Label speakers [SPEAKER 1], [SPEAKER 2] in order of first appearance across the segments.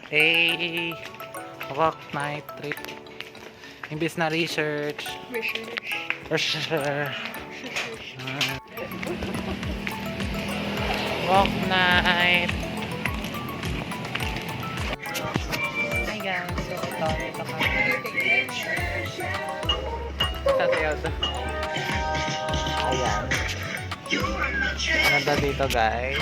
[SPEAKER 1] A walk night trip. Imbis na research. Walk night. Hi guys. So, ito kami. Sasayaw to. Ayan. Ganda dito guys.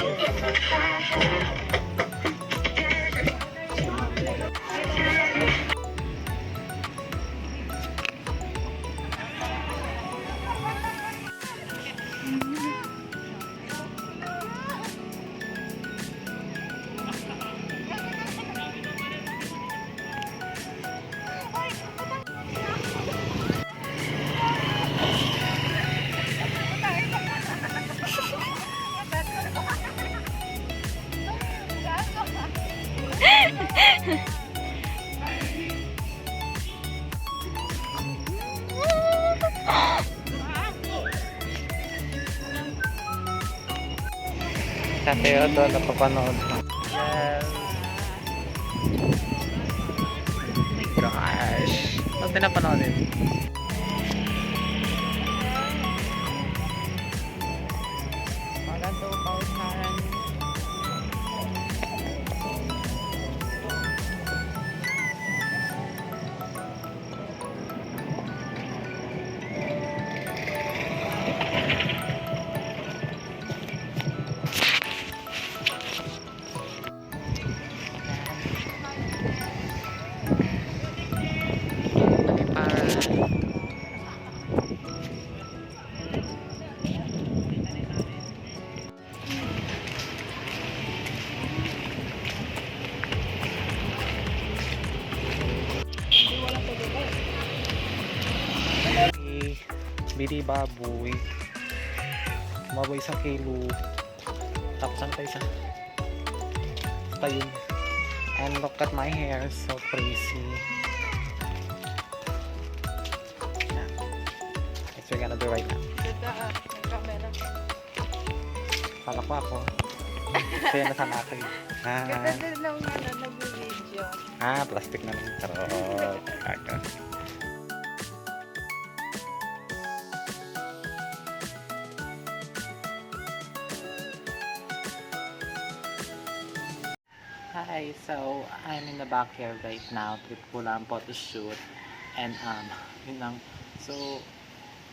[SPEAKER 1] Kasi ito, napapanood ko. Yes. Oh my gosh. Ba't pinapanood yun? Maganda pa usahan. Bili baboy. Baboy sa kilo. Tapos ang tayo sa tayo. And look at my hair, so crazy. Yeah. That's what we're gonna do right now. Pala ko ako. Kaya nasa akin.
[SPEAKER 2] Ganda din ng nag-video.
[SPEAKER 1] Plastic na lang. Charot. Aga. Hi, so I'm in the backyard right now. Trip ko lang photo shoot. And yun lang. So,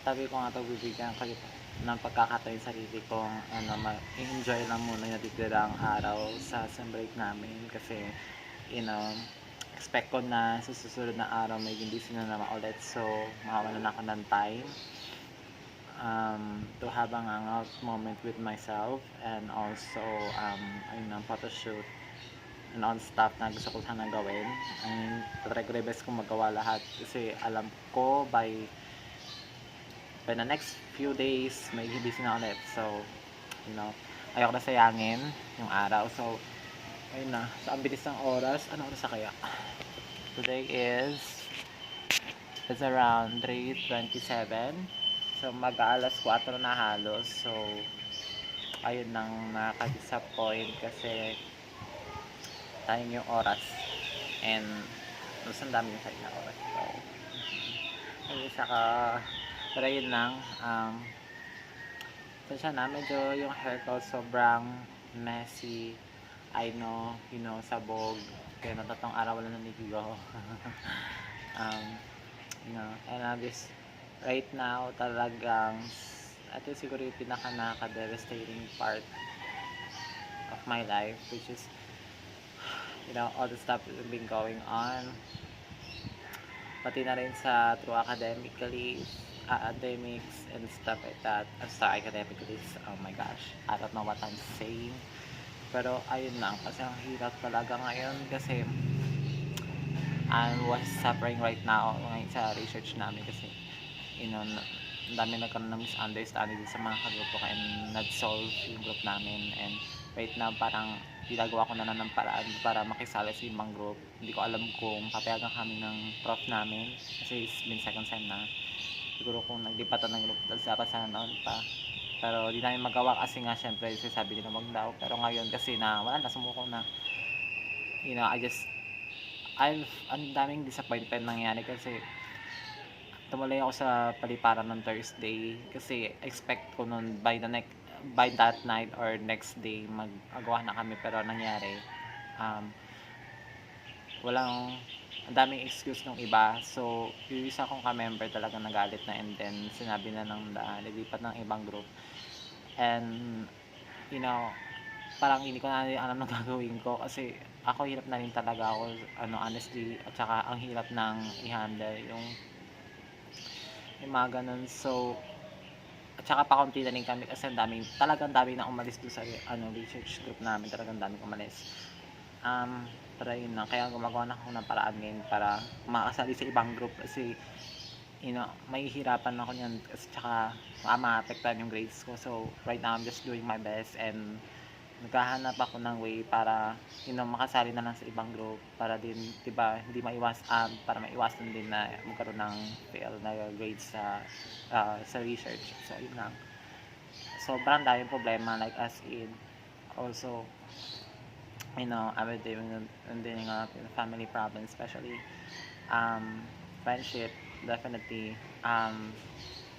[SPEAKER 1] tabi ko nga ito, bibigyan kayo ng pagkakataon sa sarili kong enjoy lang muna yung natitirang araw sa sem break namin. Kasi, expect ko na sa susunod na araw may busy na naman ulit. So, makawalan ako ng time to have a hangout moment with myself. And also, ayun ang photo shoot and all stuff na gusto ko sana gawin. Try ko rin best kong magawa lahat kasi alam ko by the next few days may busy na ulit. So, ayoko na sayangin yung araw. So, ayun na. So, ang bilis ng oras. Ano oras na kaya? Today it's around 3:27. So, mag-aalas 4 na halos. So, ayun nang nakaka-disappoint kasi tayong yung oras and mas ang dami yung sa'yo na oras. So, ayun, saka pero yun lang so siya na medyo yung hair ko sobrang messy. I know, sabog kaya natatong araw wala nanigigo. And this right now talagang ito siguro yung pinaka nakaka-devastating part of my life, which is all the stuff that's been going on, pati na rin sa through academics and stuff like that. Sa academically, oh my gosh, I don't know what I'm saying, pero ayun lang, kasi ang hirap talaga ngayon kasi I was suffering right now ngayon sa research namin kasi ang dami nagkaroon ng misunderstanding sa mga kagrupo ko and nag-solve yung group namin. And right now parang ginagawa ko na ng paraan para makisali sa ibang group. Hindi ko alam kung papayagan kami ng prof namin kasi it's been second sem na. Siguro kung naglipatan ng group dapat sana noon pa. Pero di namin magawa kasi nga syempre sabi nila wag daw. Pero ngayon kasi na wala na, sumuko na. I just ang daming disappointment nangyari kasi tumuloy ako sa paliparan ng Thursday kasi expect ko nun by that night or next day magagawa na kami, pero nangyari walang ang daming excuse ng iba. So, yung isa kong ka-member talaga nagalit na, and then sinabi na lilipat ng ibang group. And, you know, parang hindi ko na alam na gagawin ko kasi ako hirap na rin talaga ako, honestly, at saka ang hirap ng i-handle yung mga ganun. So, at saka pakonti na rin kami kasi talagang dami na umalis doon sa research group namin, talagang dami umalis. Pero yun na, kaya gumagawa na ako ng paraan ngayon para makasali sa ibang group kasi may hirapan ako niyan kasi tsaka maapektuhan yung grades ko. So right now I'm just doing my best and naghahanap ako ng way para makasali na lang sa ibang group para din, 'di ba, hindi para maiwasan din na magkaroon ng fail na grades sa research. So yun lang. Sobrang daming problema, like as in also I'm dealing with family problems, especially friendship. Definitely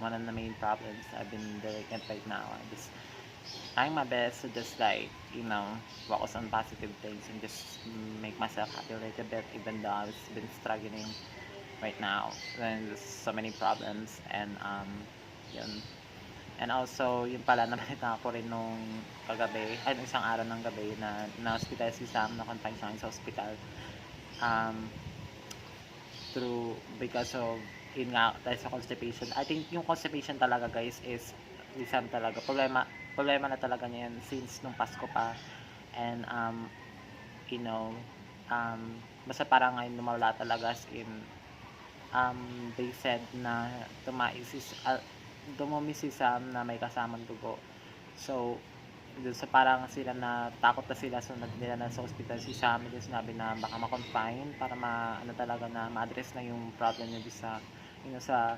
[SPEAKER 1] one of the main problems I've been dealing with right now. I'm just trying my best to just focus on positive things and just make myself happy a little bit, even though I've been struggling right now. Then there's so many problems and yun. And also, yung pala, nabalita ko rin nung isang araw ng gabi na na-hospital si Sam, na-confine siya sa hospital. Because of, yun nga, dahil sa constipation. I think yung constipation talaga, guys, is si Sam talaga. Problema na talaga niya yan since nung Pasko pa. And, basta parang ngayon lumala talaga, as in, they said na dumumi si Sam na may kasamang dugo. So, dun sa parang sila na takot na sila, so nila na sa hospital si Sam, yung sinabi na baka ma-confine para talaga na ma-address na yung problem niya sa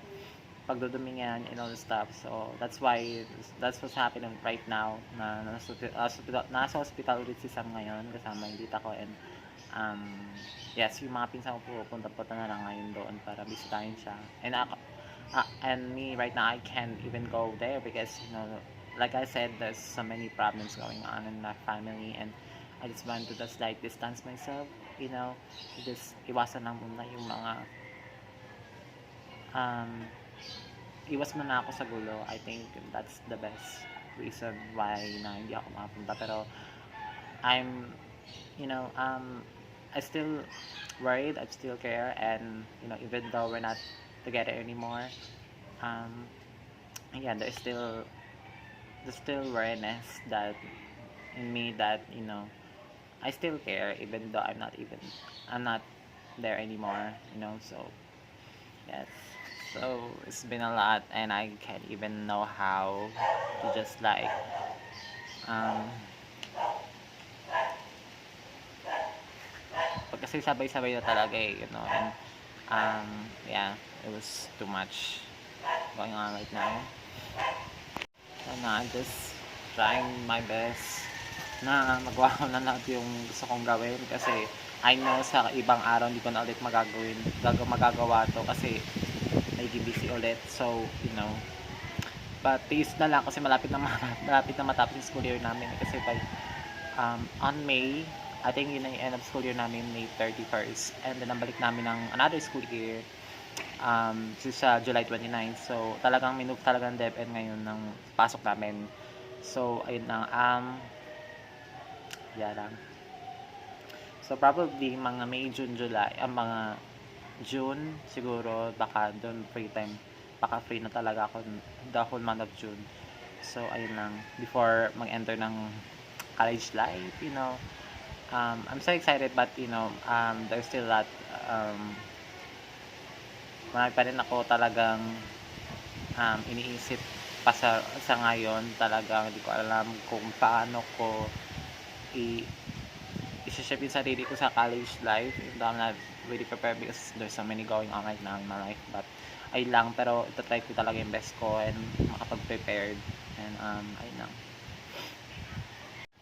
[SPEAKER 1] pagdudumi niya and all the stuff. So, that's what's happening right now, na nasa hospital ulit si Sam ngayon kasama yung tita ko, and yes, yung mga pinsan ko pupunta na lang ngayon doon para bisitahin siya. And me right now, I can't even go there because like I said, there's so many problems going on in my family, and I just want to just distance myself, just iwasan lang muna yung mga iwas muna ako sa gulo. I think that's the best reason why na hindi ako makapunta. Pero I'm I still worried, I still care, and even though we're not together anymore, there's still awareness that in me that I still care even though I'm not there anymore, so yes. So it's been a lot, and I can't even know how to just kasi sabay-sabay na talaga and it was too much going on right now. And I'm just trying my best na magawa ko na lahat yung gusto kong gawin kasi I know sa ibang araw hindi ko na ulit magagawa to kasi may busy ulit. So, but tiis na lang kasi malapit na matapos yung school year namin kasi by on May, I think yun na yung end of school year namin, May 31st, and then nabalik namin ng another school year sa July 29. So talagang minove talaga ng DepEd ngayon ng pasok namin. So ayun lang, lang. So probably mga May, June, July, mga June siguro, baka doon free time, baka free na talaga ako the whole month of June. So ayun lang, before mag-enter ng college life, I'm so excited, but there's still a lot, marami pa rin ako talagang iniisip pa sa ngayon. Talagang hindi ko alam kung paano ko i-shape yung sarili ko sa college life. I'm not really prepared because there's so many going on right now in my life, but ayun lang, pero itatry ko talaga yung best ko and makapag-prepared, and ayun lang.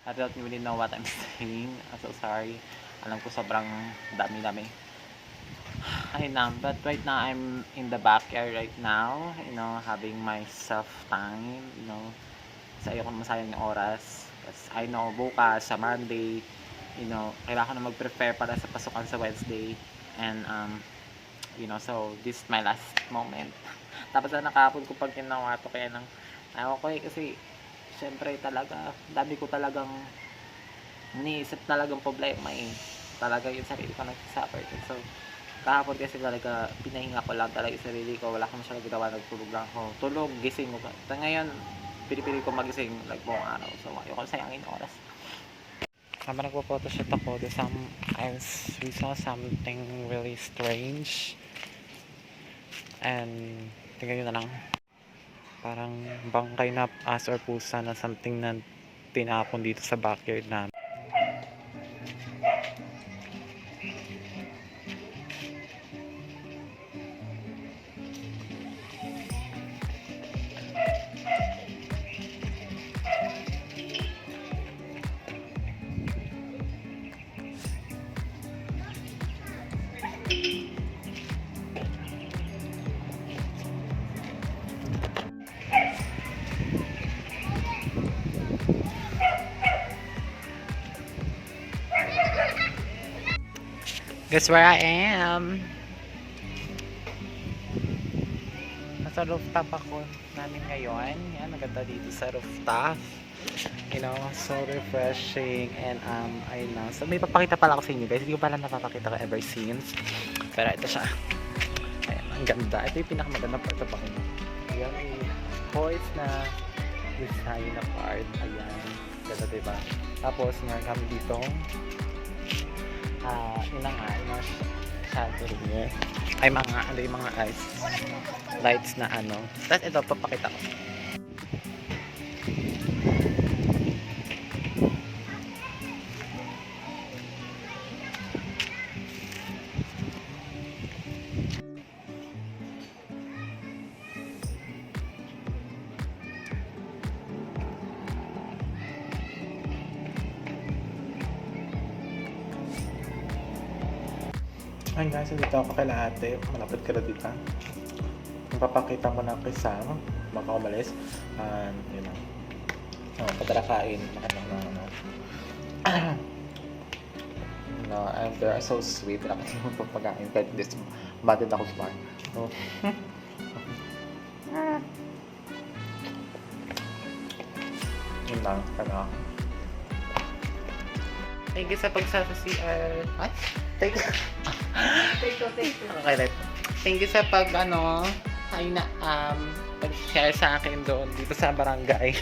[SPEAKER 1] I don't really know what I'm saying. I'm so sorry. Alam ko sobrang dami-dami. Ayun lang. But right now, I'm in the backyard right now. You know, having myself time. You know, kasi ayoko masayang yung oras. Kasi I know, bukas, sa Monday, you know, kailangan ko na mag-prepare para sa pasukan sa Wednesday. And, you know, so, this is my last moment. Tapos na nakapon ko pag ginawa to. Kaya nang, ayaw ko kasi, syempre talaga, dami ko talagang iniisip talagang problema eh. Talaga yung sarili ko nagsasuffer. So, kahapon kasi talaga pinahinga ko lang talaga yung sarili ko, wala akong masyadong ginawa, nagtulog lang ako, tulog, gising ko. Ngayon pinipili ko magising like buong araw, so ayoko sayangin oras. Habang nagpo-photoshoot ako, we saw something really strange, and tingnan nyo na lang, parang bangkay na aso or pusa na something na tinapon dito sa backyard namin. Guess where I am? Nasa rooftop ako namin ngayon. Yan, maganda dito sa rooftop. You know, so refreshing. And ayun lang. So may papakita pala ako sa inyo guys. Hindi ko pala napapakita ko ever since. Pero ito siya. Ayan, ang ganda. Ito yung pinakamaganda part sa pakin. Ayan, poise na design na part. Ayan. Ganda diba? Tapos meron kami dito yun na nga, yung mga chandelier ay mga, ano yung mga lights na ano. Tapos ito, papakita ko. Ay guys, dito ako kay ate. Malapit ka na dito. Papakita mo na kay Sam. Baka umalis. And, yun know. Padala kain. Makita na ano. No, and they are so sweet. Dapat yung pagpagain. Kahit this, batid ako sa bar. So, yun lang. Ano. Thank you sa pagsasa CR. What? Thank you. Okay, right. Thank you sa pag pag-share sa akin doon dito sa barangay.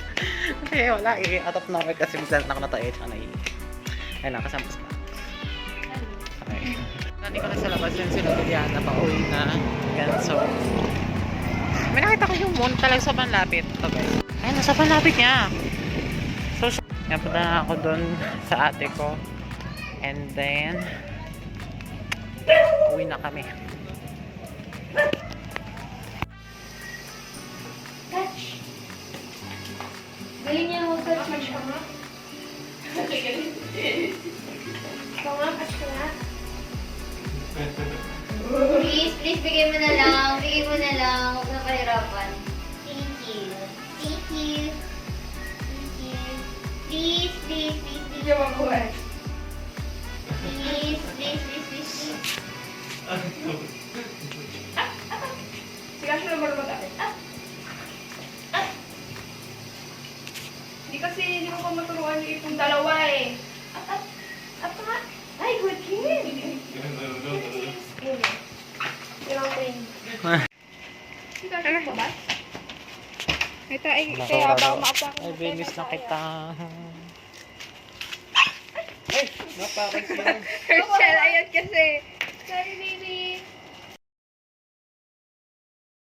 [SPEAKER 1] Kasi wala eh, out of nowhere kasi minsan ako natae tsaka nai. Ayun lang, kasampos na. Okay. Nani ko na sa labas yun sila Liliana pa uwi na. Yan, so may nakita ko yung moon talaga sa panlapit. Ito guys. Ayun, nasa panlapit niya. So, punta na ako doon sa ate ko. And then uwi na kami.
[SPEAKER 3] Touch. Galing niya mo touch ka nga. Ikaw nga, touch ka nga. Please, bigay mo na lang. Bigay mo na lang. Huwag na kahirapan. Thank you. Thank you. Thank you. Please, please, please, please. Please, please, please, please, please.
[SPEAKER 2] Sige, siya naman naman dati. Hindi mo pa maturuan yung itong dalawa eh.
[SPEAKER 3] Up nga. Ay, good kid.
[SPEAKER 2] Sige, siya naman ba? Ito ay, kaya ba umapa ako.
[SPEAKER 1] Ay, Venus na kita. Ay, napakas yun.
[SPEAKER 2] Herschel, ayan kasi. Sorry,